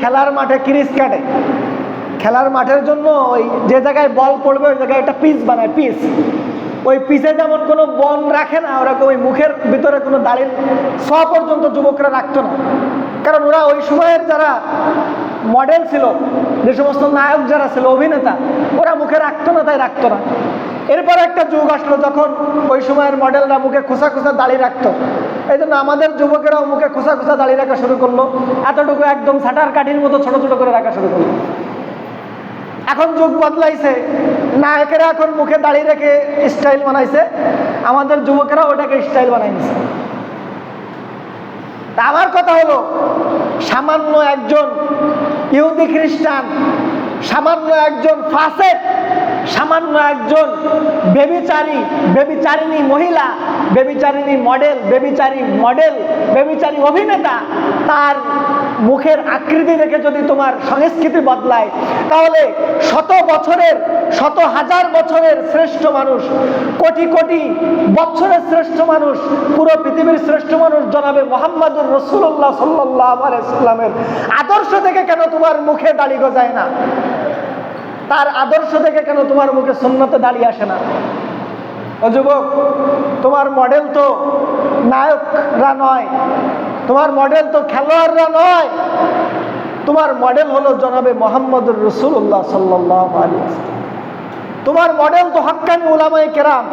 খেলার মাঠে ক্রিজ কাটে, খেলার মাঠের জন্য ওই যে জায়গায় বল পড়বে ওই জায়গায় একটা পিচ বানায়, পিচ। ওই পিচে যেমন কোনো বন রাখে না, ওরকম ওই মুখের ভিতরে কোনো দাড়ির ছোঁয়া পর্যন্ত যুবকরা রাখতো না। কারণ ওরা ওই সময়ের যারা মডেল ছিল, যে সমস্ত নায়ক যারা ছিল, অভিনেতা, ওরা মুখে রাখতো না, তাই রাখতো না। এরপর একটা যুগ আসলো যখন ওই সময়ের মডেলরা মুখে খোসা খোসা দাড়ি রাখতো। এই জন্য আমাদের যুবকেরাও মুখে খোসা খোসা দাড়ি রাখা শুরু করলো, এতটুকু একদম ছাটার কাঠির মতো ছোট ছোট করে রাখা শুরু করলো। এখন যুগ বদলাইছে, নায়কেরা এখন মুখে দাড়ি রেখে স্টাইল বানাইছে, আমাদের যুবকেরা ওটাকে স্টাইল বানাই নিছে। তা আমার কথা হলো, সামান্য একজন ইহুদি খ্রিস্টান, সামান্য একজন ফাসেক, সামান্য একজন বেবিচারিণী মহিলা, বেবিচারিণী মডেল, বেবিচারী অভিনেতা, তার মুখের আকৃতি দেখে যদি তোমার সংস্কৃতি বদলায়, তাহলে শত হাজার বছরের শ্রেষ্ঠ মানুষ, কোটি কোটি বছরের শ্রেষ্ঠ মানুষ, পুরো পৃথিবীর শ্রেষ্ঠ মানুষ জনাবে মুহাম্মদুর রাসূলুল্লাহ সাল্লাল্লাহু আলাইহি ওয়াসাল্লামের আদর্শ থেকে কেন তোমার মুখে দাড়ি গজায় না? তার আদর্শ থেকে কেন তোমার মুখে সুন্নতে দাড়ি আসে না? ও যুবক, তোমার মডেল তো নায়করা নয়, তোমার মডেল তো খেলোয়াড়রা নয়, তোমার মডেল হলো জনাবে মুহাম্মদুর রাসূলুল্লাহ সাল্লাল্লাহু আলাইহি ওয়াসাল্লাম। তোমার মডেল তো হক্কানি উলামায়ে কেরাম,